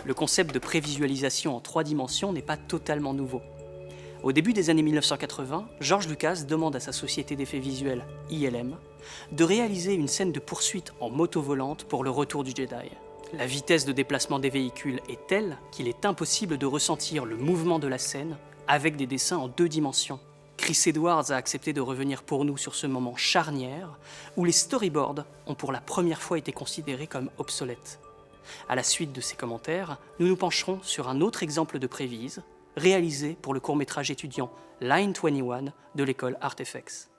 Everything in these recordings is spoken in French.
Le concept de prévisualisation en 3 dimensions n'est pas totalement nouveau. Au début des années 1980, George Lucas demande à sa société d'effets visuels, ILM, de réaliser une scène de poursuite en moto volante pour le retour du Jedi. La vitesse de déplacement des véhicules est telle qu'il est impossible de ressentir le mouvement de la scène avec des dessins en 2 dimensions. Chris Edwards a accepté de revenir pour nous sur ce moment charnière où les storyboards ont pour la première fois été considérés comme obsolètes. À la suite de ces commentaires, nous nous pencherons sur un autre exemple de prévise, réalisé pour le court-métrage étudiant Line 21 de l'école ArtFX.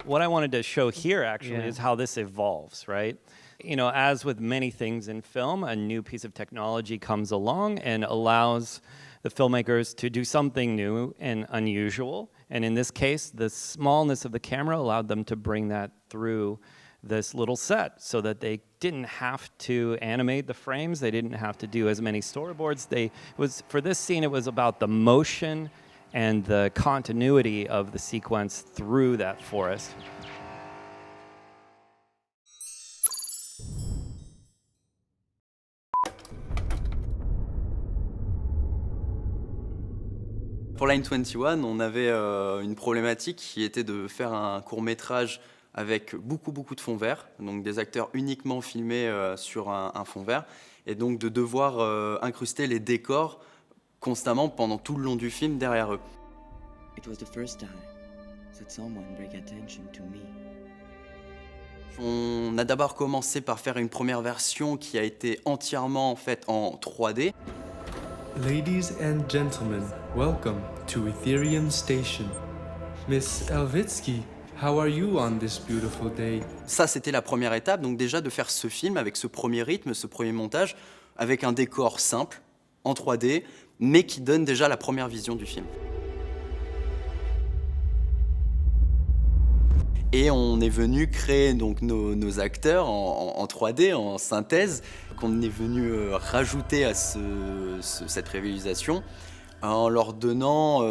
What I wanted to show here actually is how this evolves, right? You know, as with many things in film, a new piece of technology comes along and allows the filmmakers to do something new and unusual. And in this case, the smallness of the camera allowed them to bring that through this little set so that they didn't have to animate the frames. They didn't have to do as many storyboards. For this scene, it was about the motion and the continuity of the sequence through that forest. Pour Line 21, on avait une problématique qui était de faire un court-métrage avec beaucoup de fonds verts, donc des acteurs uniquement filmés sur un fond vert, et donc de devoir incruster les décors constamment pendant tout le long du film derrière eux. It was the first time that someone bring attention to me. On a d'abord commencé par faire une première version qui a été entièrement faite en 3D. Ladies and gentlemen, welcome to Ethereum Station. Miss Elvitsky, how are you on this beautiful day? Ça, c'était la première étape, donc déjà de faire ce film avec ce premier rythme, ce premier montage, avec un décor simple, en 3D, mais qui donne déjà la première vision du film. Et on est venu créer donc nos acteurs en 3D, en synthèse, qu'on est venu rajouter à cette réalisation en leur donnant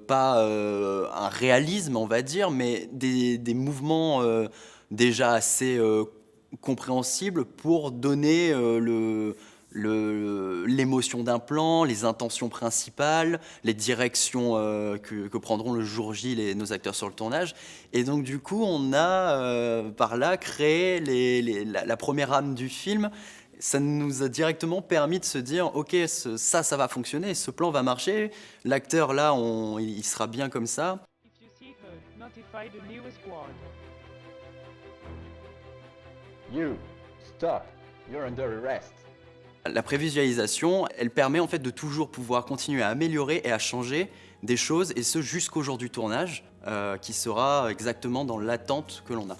pas un réalisme, on va dire, mais des mouvements déjà assez compréhensibles pour donner l'émotion d'un plan, les intentions principales, les directions que prendront le jour J nos acteurs sur le tournage. Et donc du coup, on a par là créé la première âme du film. Ça nous a directement permis de se dire, ok, ça va fonctionner, ce plan va marcher, l'acteur là, il sera bien comme ça. You, stop, you're under arrest. La prévisualisation, elle permet en fait de toujours pouvoir continuer à améliorer et à changer des choses, et ce jusqu'au jour du tournage, qui sera exactement dans l'attente que l'on a.